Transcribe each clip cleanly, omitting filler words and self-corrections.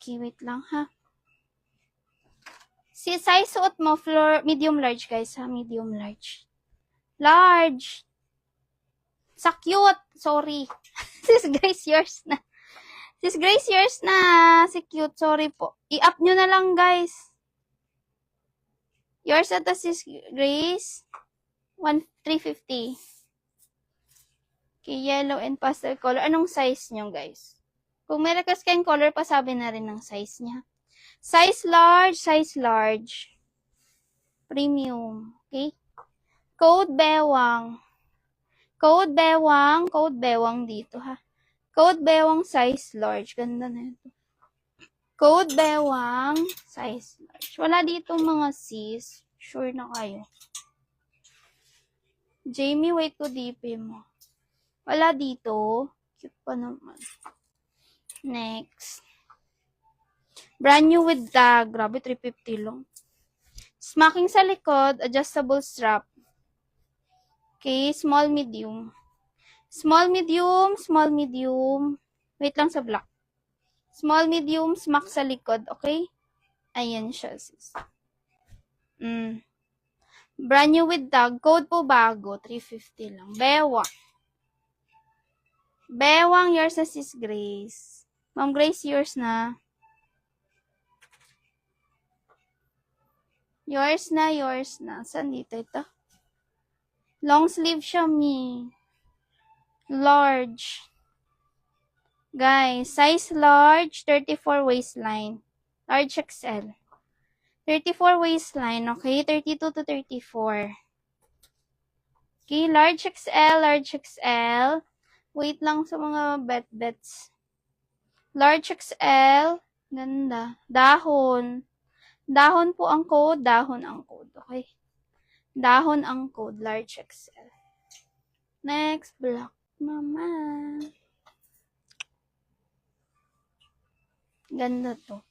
Okay, wait lang ha. Si size suot mo, floor, medium large guys ha, medium large. Large. Sa cute, sorry. Sis Grace, yours na. Sis Grace, yours na. Si cute, sorry po. I-up nyo na lang guys. Yours at Sis Grace. 350. Okay, yellow and pastel color. Anong size nyo guys? Kung may request kayong color, pasabi na rin ng size niya. Size large. Premium. Okay? Code bewang. Code bewang dito ha. Code bewang size large. Ganda na ito. Code bewang size large. Wala dito mga sis. Sure na kayo. Jamie, wait ko DP mo. Wala dito. Cute pa naman. Next. Brand new with tag. Grabe, 350 lang. Smacking sa likod. Adjustable strap. Okay, small, medium. Small, medium. Wait lang sa black. Small, medium, smack sa likod. Okay? Ayan siya, sis. Brand new with tag. Code po bago. 350 lang. Bewang, yours na sis Grace. Ma'am Grace, yours na. Yours na. Saan dito ito? Long sleeve siya, mi. Large. Guys, size large, 34 waistline. Large XL. 34 waistline, okay? 32 to 34. Okay, large XL. Wait lang sa mga bets. Large XL. Ganda. Dahon. Dahon po ang code. Okay? Dahon ang code. Large XL. Next, black naman. Ganda to.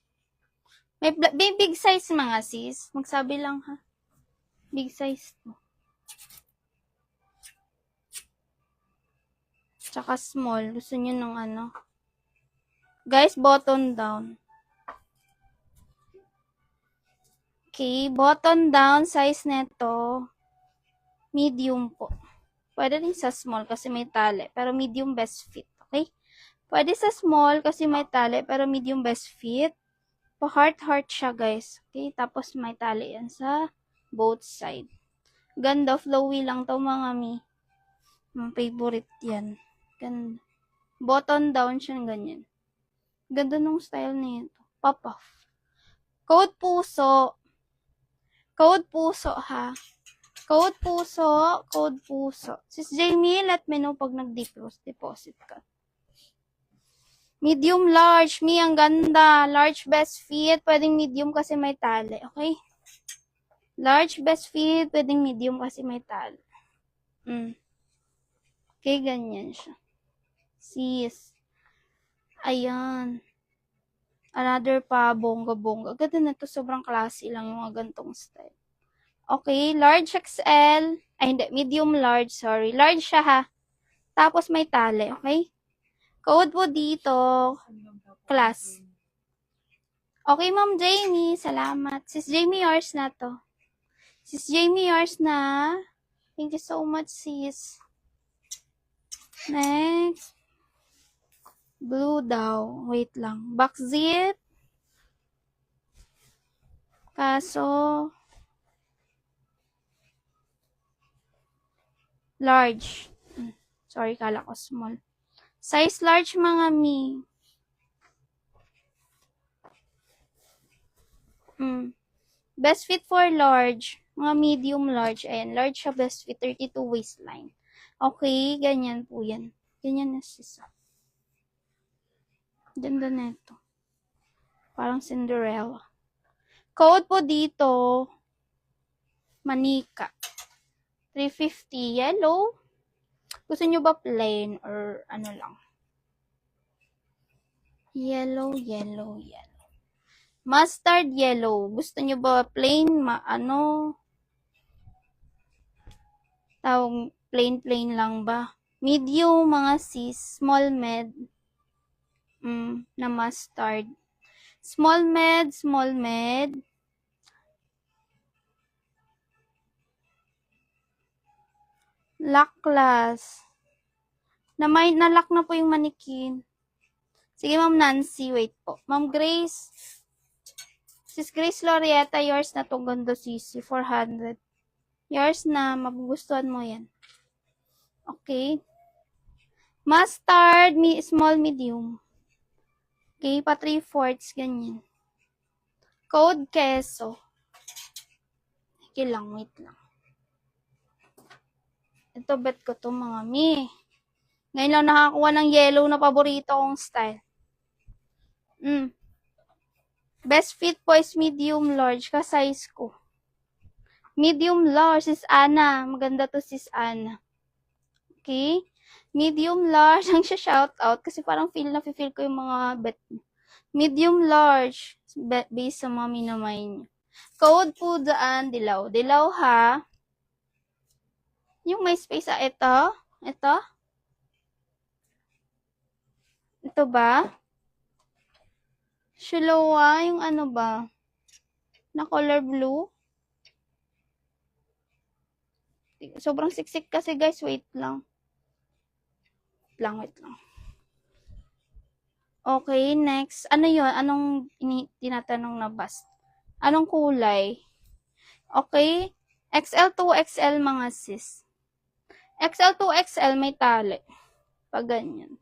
May big size mga sis. Magsabi lang ha. Big size to. Tsaka small. Gusto nyo ng ano. Guys, button down. Okay, button down. Size neto. Medium po. Pwede rin sa small kasi may tali. Pero medium best fit. Okay? Pwede sa small kasi may tali. Pero medium best fit. Pa-heart siya guys. Okay? Tapos may tali yan sa both side. Ganda. Flowy lang to mga mi. Mga favorite yan. Ganda. Button down siya ganyan. Ganda nung style nito. Pop-off. Code puso. Code puso ha. Code puso. Sis Jamie, let me know pag nag-deposit ka. Medium large. Mi, ang ganda. Large best fit. Pwedeng medium kasi may tali. Okay? Large best fit. Pwedeng medium kasi may tali. Okay, ganyan siya. Sis. Ayan. Another pa, bongga-bongga. Ganda na to. Sobrang classy lang yung mga gantong style. Okay, large XL. Ay, hindi. Medium large, sorry. Large siya ha. Tapos may tali, okay? Code po dito. Class. Okay, Ma'am Jamie. Salamat. Sis Jamie, yours na to. Sis Jamie, yours na. Thank you so much, sis. Next. Blue daw. Wait lang. Back zip. Kaso, large. Sorry, kala ko small. Size large mga mi. Best fit for large. Mga medium large. Ayan, large siya best fit. 32 waistline. Okay, ganyan po yan. Ganyan na siya. Ganda na ito. Parang Cinderella. Code po dito. Manika. 350. Yellow. Gusto nyo ba plain or ano lang? Yellow. Mustard yellow. Gusto nyo ba plain? Tawag plain lang ba? Medium mga sis. Small med. Na mustard. Small med, small med. Laklas. Nalock na po yung manikin. Sige, Ma'am Nancy, wait po. Ma'am Grace. Sis Grace Lorieta, yours na to, Gondo CC, 400. Yours na, magugustuhan mo yan. Okay. Mustard, small, medium. Okay, pa 3/4, ganyan. Code queso. Okay lang, wait lang. Ito, bet ko to mga mi. Ngayon lang nakakuha ng yellow na paborito kong style. Best fit po is medium large, ka-size ko. Medium large, sis Ana. Maganda to, sis Ana. Okay? Medium large, ang shout out kasi parang feel ko yung mga bet. Medium large, based sa mga minamay nyo. Code po daan, dilaw. Dilaw ha. Yung may space, ito. Ito. Ito ba? Shulawa, yung ano ba? Na color blue. Sobrang siksik kasi guys, wait lang. Wait lang. Okay, next. Ano yun? Anong tinatanong na bust? Anong kulay? Okay. XL to XL mga sis. XL to XL may tali. Pag ganyan.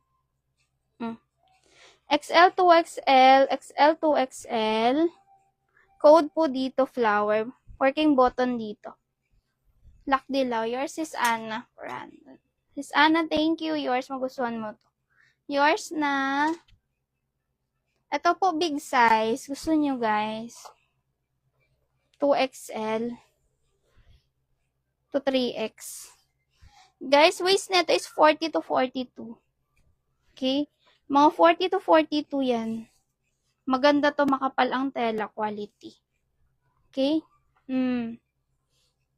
XL to XL, XL to XL. Code po dito, flower. Working button dito. Lock dilaw. Yours is Anna. Random. Sis Anna, thank you. Yours, magustuhan mo to. Yours na. Ito po, big size. Gusto nyo, guys. 2XL to 3X. Guys, waist nito is 40 to 42. Okay? Mga 40 to 42 yan. Maganda to, makapal ang tela, quality. Okay?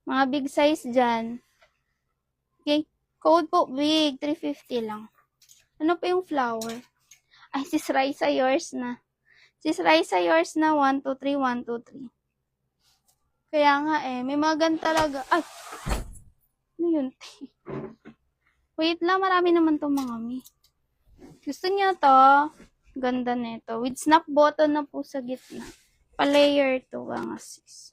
Mga big size dyan. Okay? Code po, big. 350 lang. Ano pa yung flower? Ay, sis Raisa, yours na. Sis Raisa, yours na. 1, 2, 3, 1, 2, 3. Kaya nga may mga gan talaga. Ay! Ano yun? Wait lang, marami naman to mga mi. Gusto niyo to? Ganda nito. With snap button na po sa gitna. Pa-layer to, mga sis.